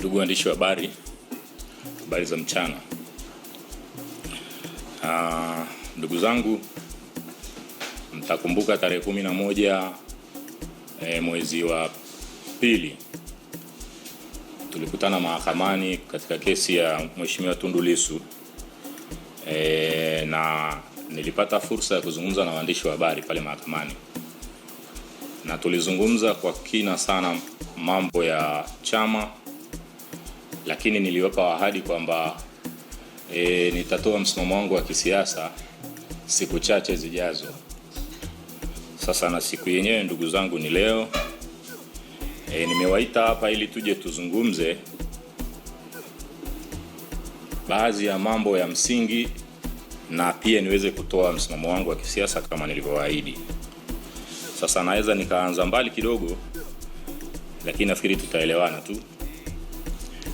Ndugu waandishi wa habari za mchana. Ndugu zangu, mtakumbuka tarehe 11 mwezi wa pili tulikutana mahakamani katika kesi ya Mheshimiwa Tundu Lissu, na nilipata fursa ya kuzungumza na waandishi wa habari pale mahakamani, na tulizungumza kwa kina sana mambo ya chama, lakini niliwapa ahadi kwamba nitatoa msimamo wangu wa kisiasa siku chache zijazo. Sasa na siku yenyewe ndugu zangu ni leo. Nimewaita hapa ili tuje tuzungumze baadhi ya mambo ya msingi na pia niweze kutoa msimamo wangu wa kisiasa kama nilivyowaahidi. Sasa naweza nikaanza mbali kidogo, lakini nafikiri tutaelewana tu.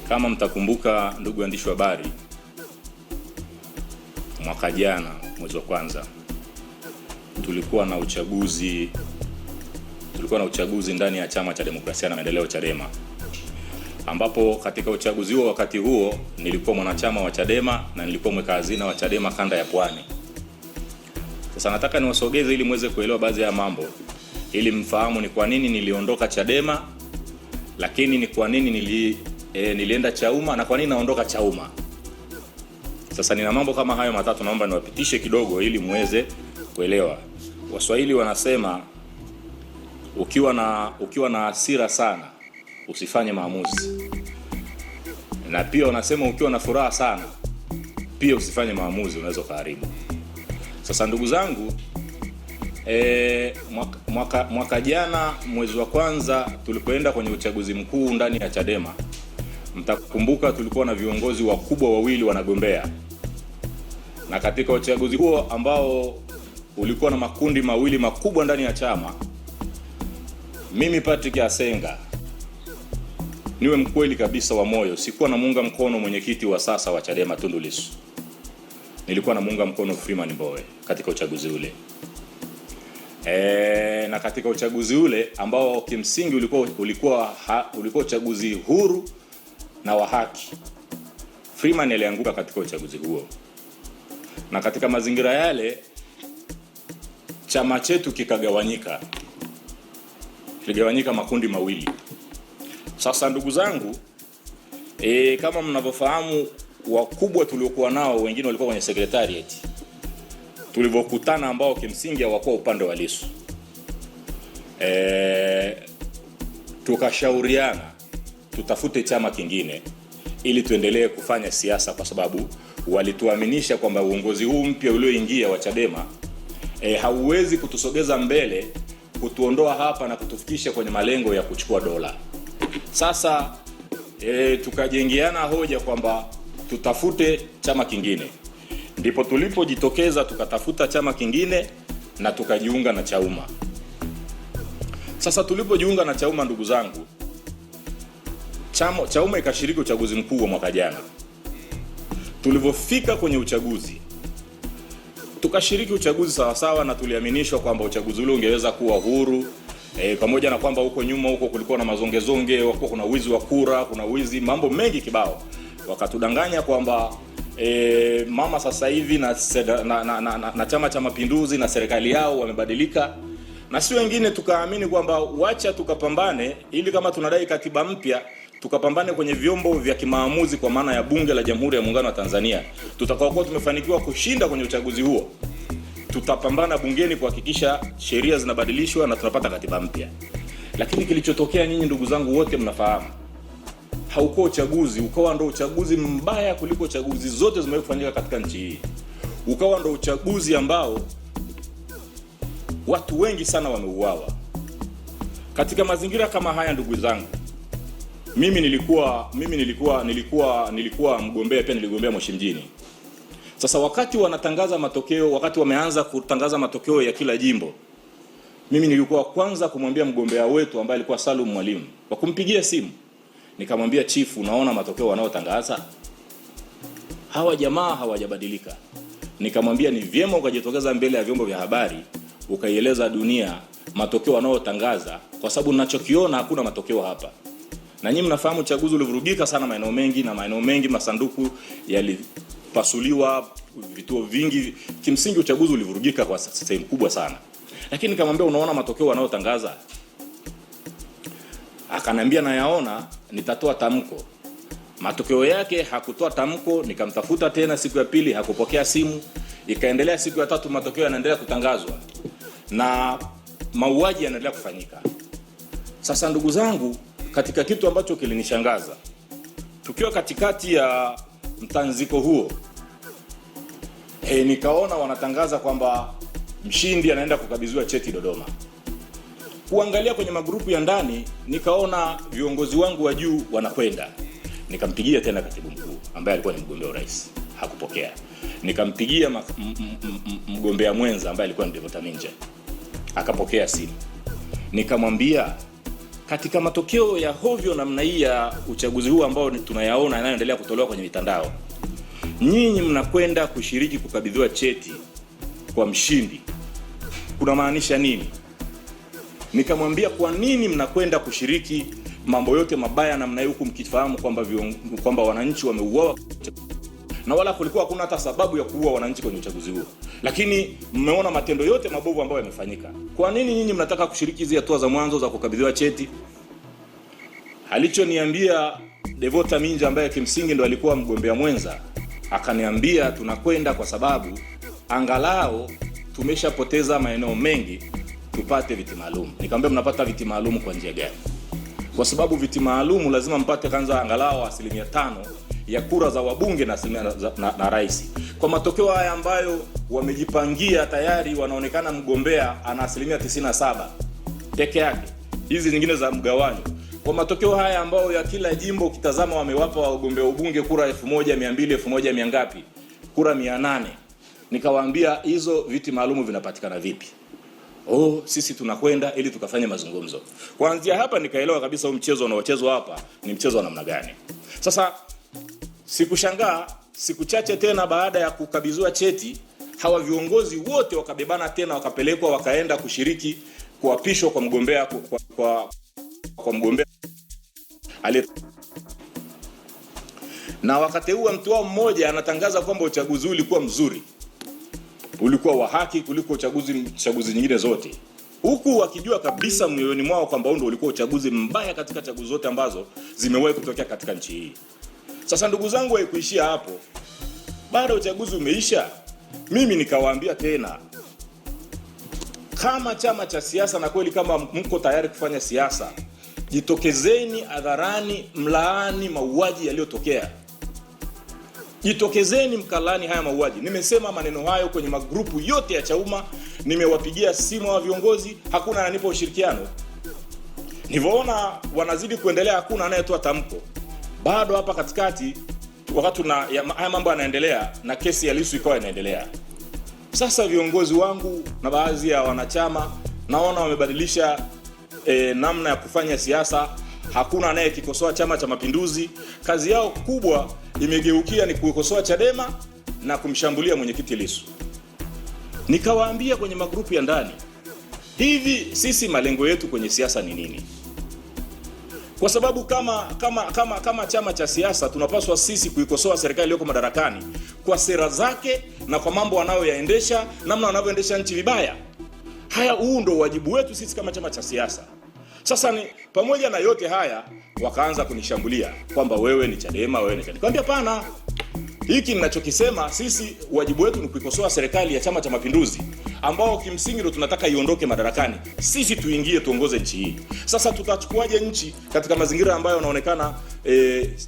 Kama mtakumbuka ndugu waandishi wa habari, mwaka jana mwezi wa kwanza tulikuwa na uchaguzi ndani ya Chama cha Demokrasia na Maendeleo, Chadema, ambapo katika uchaguzi huo, wakati huo nilikuwa mwanachama wa Chadema na nilikuwa mweka hazina wa Chadema kanda ya Pwani. Sasa nataka niwasogeze ili muweze kuelewa baadhi ya mambo, ili mfahamu ni kwa nini niliondoka Chadema, lakini ni kwa nini nilienda Chauma na kwa nini naondoka Chauma. Sasa nina mambo kama hayo matatu, naomba niwapitishe kidogo ili muweze kuelewa. Waswahili wanasema ukiwa na hasira sana usifanye maamuzi, na pia wanasema ukiwa na furaha sana pia usifanye maamuzi, unaweza kuharibu. Sasa ndugu zangu, mwaka jana mwezi wa kwanza tulipoenda kwenye uchaguzi mkuu ndani ya Chadema, mtakumbuka tulikuwa na viongozi wakubwa wawili wanagombea, na katika uchaguzi huo ambao ulikuwa na makundi mawili makubwa ndani ya chama, mimi Patrick Asenga, niwe mkweli kabisa wa moyo, sikuwa na muunga mkono mwenyekiti wa sasa wa Chadema Tundu Lissu. Nilikuwa na muunga mkono Freeman Mbowe katika uchaguzi ule. Na katika uchaguzi ule ambao kimsingi ulikuwa uchaguzi huru na wa haki, Freeman alianguka katika uchaguzi huo. Na katika mazingira yale chama chetu kiligawanyika makundi mawili. Sasa ndugu zangu, kama mnavyofahamu, wakubwa tuliokuwa nao wengine walikuwa kwenye secretariat tulivyokutana, ambao kimsingi hawakuwa upande wa Lissu. Tukashauriana tutafute chama kingine ili tuendelee kufanya siasa, kwa sababu walituaminisha kwamba uongozi huu mpya ulioingia wa Chadema hauwezi kutusogeza mbele, kutuondoa hapa na kutufikisha kwenye malengo ya kuchukua dola. Sasa tukajengeana hoja kwamba tutafute chama kingine. Ndipo tulipojitokeza tukatafuta chama kingine na tukajiunga na Chauma. Sasa tulipojiunga na Chauma, ndugu zangu, Chauma ikashiriki uchaguzi mkuu wa mwaka jana. Tulivyofika kwenye uchaguzi, tukashiriki uchaguzi sawa na tuliaminishwa kwamba uchaguzi ule ungeweza kuwa huru, pamoja na kwamba huko nyuma huko kulikuwa na mazongezonge, huko kuna wizi wa kura, kuna wizi, mambo mengi kibao. Wakatudanganya kwamba mama sasa hivi na Chama cha Mapinduzi na serikali yao wamebadilika, na si wengine tukaamini kwamba wacha tukapambane, ili kama tunadai katiba mpya tukapambane kwenye vyombo vya kimaamuzi, kwa maana ya Bunge la Jamhuri ya Muungano wa Tanzania. Tutakaokuwa tumefanikiwa kushinda kwenye uchaguzi huo, tutapambana bungeni kuhakikisha sheria zinabadilishwa na tunapata katiba mpya. Lakini kilichotokea, nyinyi ndugu zangu wote mnafahamu, haukuwa uchaguzi, ukawa ndo uchaguzi mbaya kuliko chaguzi zote zimewahi kufanyika katika nchi hii. Ukawa ndo uchaguzi ambao watu wengi sana wameuawa. Katika mazingira kama haya, ndugu zangu, mimi nilikuwa mgombea, pia niligombea Moshi mjini. Sasa wakati wameanza kutangaza matokeo ya kila jimbo, mimi nilikuwa kwanza kumwambia mgombea wetu ambaye alikuwa Salum Mwalimu, kwa kumpigia simu nikamwambia, chief, unaona matokeo wanaotangaza hawa jamaa hawajabadilika. Nikamwambia ni vyema ukajitokeza mbele ya vyombo vya habari ukaieleza dunia matokeo wanaotangaza, kwa sababu ninachokiona hakuna matokeo hapa. Na nyinyi mnafahamu uchaguzi ulivurugika sana maeneo mengi, na maeneo mengi masanduku yalipasuliwa, vituo vingi. Kimsingi uchaguzi ulivurugika kwa sehemu kubwa sana. Lakini nikamwambia, unaona matokeo wanayotangaza? Akaniambia nayaona, nitatoa tamko. Matokeo yake hakutoa tamko, nikamtafuta tena siku ya pili, hakupokea simu. Ikaendelea siku ya tatu, matokeo yanaendelea kutangazwa na mauaji yanaendelea kufanyika. Sasa ndugu zangu, katika kitu ambacho kilinishangaza, tukiwa katikati ya mtanziko huo, nikaona wanatangaza kwamba mshindi anaenda kukabidhiwa cheti Dodoma. Kuangalia kwenye magrupu ya ndani, nikaona viongozi wangu wa juu wanakwenda. Nikampigia tena katibu mkuu ambaye alikuwa ni mgombea urais, hakupokea. Nikampigia mgombea mwenza ambaye alikuwa ni Devota Minja, akapokea simu. Nikamwambia, katika matokeo ya hovyo namna hii ya uchaguzi huu ambao tunayaona yanayoendelea kutolewa kwenye mitandao, nyinyi mnakwenda kushiriki kukabidhiwa cheti kwa mshindi, kuna maanisha nini? Nikamwambia, kwa nini mnakwenda kushiriki mambo yote mabaya namna hii huku mkifahamu kwamba wananchi wameuawa, na wala kulikuwa hakuna hata sababu ya kuua wananchi kwenye uchaguzi huo, lakini mmeona matendo yote mabovu ambayo yamefanyika. Kwa nini nyinyi mnataka kushiriki hizo hatua za mwanzo za kukabidhiwa cheti? Alichoniambia Devota Minja ambaye kimsingi ndo alikuwa mgombea mwenza, akaniambia tunakwenda kwa sababu angalau tumeshapoteza maeneo mengi tupate viti maalum. Nikamwambia, mnapata viti maalum kwa njia gani? Kwa sababu viti maalum lazima mpate kwanza angalau 5% ya kura za wabunge na rais. Kwa matokeo haya ambayo wamejipangia tayari, wanaonekana mgombea ana 97% peke yake, hizi nyingine za mgawanyo. Kwa matokeo haya ambayo ya kila jimbo ukitazama wamewapa wagombea ubunge kura 1200, 1000 ngapi? Kura 800. Nikawaambia hizo viti maalum vinapatikana vipi? Sisi tunakwenda ili tukafanye mazungumzo. Kuanzia hapa nikaelewa kabisa huu mchezo unaochezwa hapa ni mchezo wa namna gani. Sasa sikushangaa, siku chache tena baada ya kukabidhiwa cheti, hawa viongozi wote wakabebana tena wakapelekwa wakaenda kushiriki kuapishwa kwa mgombea kwa mgombea na wakateua mtu wao mmoja. Anatangaza kwamba uchaguzi ulikuwa mzuri, ulikuwa wa haki kuliko chaguzi nyingine zote, huku wakijua kabisa moyoni mwao kwamba ndio ulikuwa uchaguzi mbaya katika chaguzi zote ambazo zimewahi kutokea katika nchi hii. Sasa ndugu zangu, haikuishia hapo. Baada ya uchaguzi umeisha, mimi nikawaambia tena, kama chama cha siasa na kweli kama mko tayari kufanya siasa, jitokezeni hadharani mlaani mauaji yaliyotokea. Jitokezeni mkalani haya mauaji. Nimesema maneno hayo kwenye magrupu yote ya Chauma, nimewapigia simu wa viongozi, hakuna ananipa ushirikiano. Nilivyoona wanazidi kuendelea, hakuna anayetoa tamko. Bado hapa katikati wakati haya mambo yanaendelea na kesi ya Lissu ikawa inaendelea. Sasa viongozi wangu na baadhi ya wanachama naona wamebadilisha namna ya kufanya siasa. Hakuna anayekikosoa Chama cha Mapinduzi. Kazi yao kubwa imegeukia ni kukosoa Chadema na kumshambulia mwenyekiti Lissu. Nikawaambia kwenye magrupu ya ndani, hivi sisi malengo yetu kwenye siasa ni nini? Kwa sababu kama chama cha siasa tunapaswa sisi kuikosoa serikali iliyoko madarakani kwa sera zake na kwa mambo wanayoyaendesha, namna wanavyoendesha nchi vibaya. Huu ndio wajibu wetu sisi kama chama cha siasa. Sasa ni pamoja na yote haya wakaanza kunishambulia kwamba wewe ni Chadema, wewe ni Chadema. Nikamwambia hapana. Hiki ninachokisema, sisi wajibu wetu ni kuikosoa serikali ya Chama cha Mapinduzi ambao kimsingi ndio tunataka iondoke madarakani. Sisi tuingie tuongoze nchi hii. Sasa tutachukuaje nchi katika mazingira ambayo yanaonekana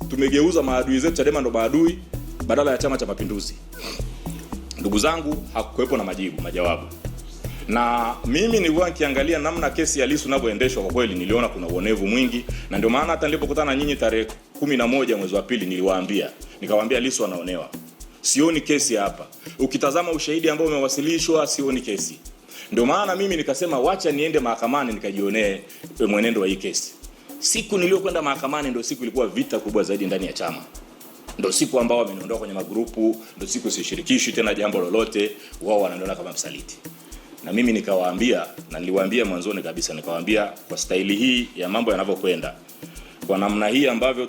tumegeuza maadui zetu Chadema ndo maadui badala ya Chama cha Mapinduzi? Ndugu zangu, hakukuwepo na majawabu. Na mimi nilikuwa nikiangalia namna kesi ya Lissu inavyoendeshwa, kwa kweli niliona kuna uonevu mwingi, na ndio maana hata nilipokutana nyinyi tarehe 11 mwezi wa pili nikawaambia Lissu anaonewa. Sioni kesi hapa. Ukitazama ushahidi ambao umewasilishwa, sioni kesi. Ndio maana mimi nikasema wacha niende mahakamani nikajionee mwenendo wa hii kesi. Siku niliyokwenda mahakamani ndio siku ilikuwa vita kubwa zaidi ndani ya chama. Ndio siku ambao wameniondoa kwenye magrupu, ndio siku sishirikishi tena jambo lolote, wao wananiona kama msaliti. Na mimi nikawaambia, na niliwaambia mwanzoni kabisa, nikawaambia kwa staili hii ya mambo yanavyokwenda, kwa namna hii ambavyo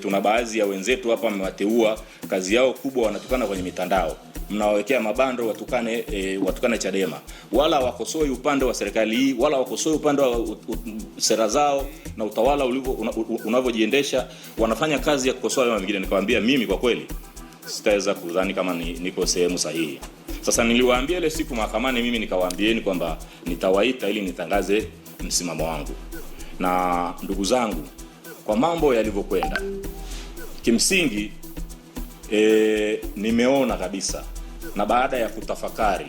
tuna baadhi ya wenzetu hapa mmewateua, kazi yao kubwa wanatokana kwenye mitandao, mnawawekea mabando watukane Chadema, wala wakosoi upande wa serikali hii, wala wakosoi upande wa sera zao na utawala unavyojiendesha. Wanafanya kazi ya kukosoa wao wengine. Nikamwambia mimi kwa kweli sitaweza kudhani kama niko sehemu sahihi. Sasa niliwaambia ile siku mahakamani, mimi nikawaambieni kwamba nitawaita ili nitangaze msimamo wangu. Na ndugu zangu, kwa mambo yalivyokwenda, kimsingi nimeona kabisa, na baada ya kutafakari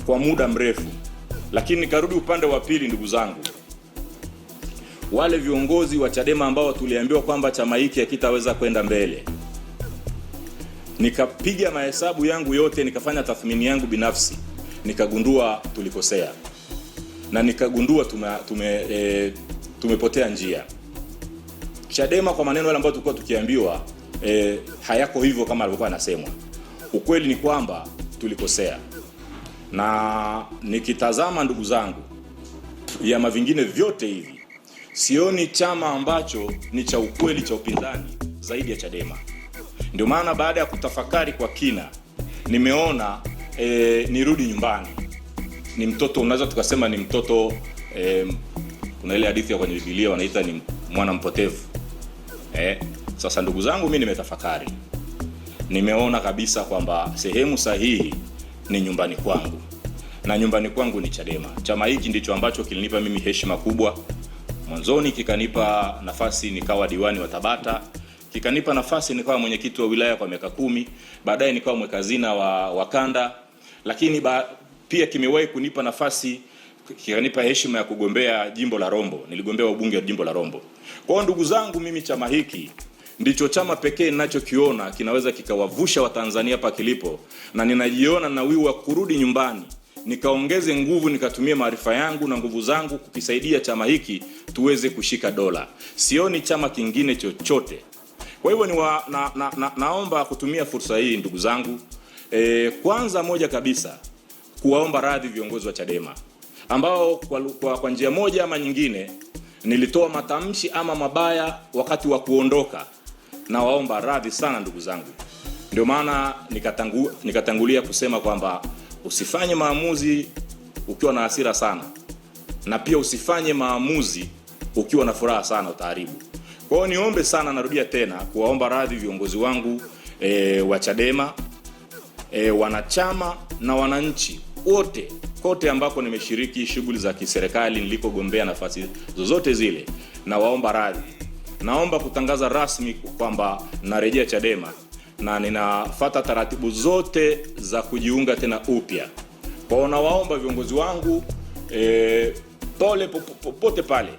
kwa muda mrefu, lakini nikarudi upande wa pili. Ndugu zangu, wale viongozi wa Chadema ambao tuliambiwa kwamba chama hiki hakitaweza kwenda mbele, nikapiga mahesabu yangu yote, nikafanya tathmini yangu binafsi, nikagundua tulikosea, na nikagundua tumepotea njia. Chadema kwa maneno yale ambayo tulikuwa tukiambiwa hayako hivyo kama alivyokuwa anasemwa. Ukweli ni kwamba tulikosea, na nikitazama ndugu zangu, vyama vingine vyote hivi sioni chama ambacho ni cha ukweli cha upinzani zaidi ya Chadema. Ndio maana baada ya kutafakari kwa kina, nimeona nirudi nyumbani. Ni mtoto, unaweza tukasema ni mtoto, kuna ile hadithi ya kwenye Biblia wanaita ni mwana mpotevu. Sasa ndugu zangu, mimi nimetafakari, nimeona kabisa kwamba sehemu sahihi ni nyumbani kwangu, na nyumbani kwangu ni Chadema. Chama hiki ndicho ambacho kilinipa mimi heshima kubwa. Mwanzoni kikanipa nafasi nikawa diwani wa Tabata, kikanipa nafasi nikawa mwenyekiti wa wilaya kwa miaka 10, baadaye nikawa mweka hazina wa kanda, lakini pia kimewahi kunipa nafasi, kikanipa heshima ya kugombea jimbo la Rombo. Niligombea ubunge wa jimbo la Rombo. Kwa hiyo ndugu zangu, mimi chama hiki ndicho chama pekee ninachokiona kinaweza kikawavusha Watanzania hapa kilipo, na ninajiona na wiwa kurudi nyumbani, nikaongeze nguvu, nikatumia maarifa yangu na nguvu zangu kukisaidia chama hiki tuweze kushika dola. Sioni chama kingine chochote. Kwa hivyo naomba kutumia fursa hii ndugu zangu, kwanza moja kabisa kuwaomba radhi viongozi wa Chadema ambao kwa njia moja ama nyingine nilitoa matamshi ama mabaya wakati wa kuondoka, na waomba radhi sana ndugu zangu. Ndio maana nikatangulia kusema kwamba usifanye maamuzi ukiwa na hasira sana, na pia usifanye maamuzi ukiwa na furaha sana, utaharibu. Kwa hiyo niombe sana, narudia tena kuwaomba radhi viongozi wangu wa Chadema, wanachama na wananchi wote kote ambako nimeshiriki shughuli za kiserikali, nilikogombea nafasi zozote zile, na waomba radhi. Naomba kutangaza rasmi kwamba narejea Chadema na ninafuata taratibu zote za kujiunga tena upya. Kwa hiyo nawaomba viongozi wangu pole popote pale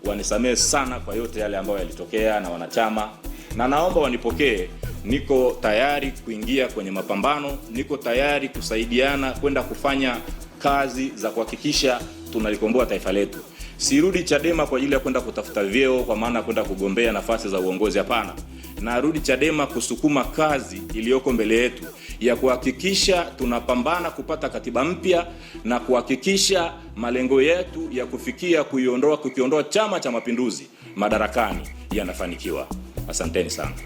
wanisamehe sana kwa yote yale ambayo yalitokea, na wanachama, na naomba wanipokee. Niko tayari kuingia kwenye mapambano, niko tayari kusaidiana kwenda kufanya kazi za kuhakikisha tunalikomboa taifa letu. Sirudi Chadema kwa ajili ya kwenda kutafuta vyeo, kwa maana kwenda kugombea nafasi za uongozi, hapana. Narudi Chadema kusukuma kazi iliyoko mbele yetu ya kuhakikisha tunapambana kupata katiba mpya na kuhakikisha malengo yetu ya kukiondoa Chama cha Mapinduzi madarakani yanafanikiwa. Asanteni sana.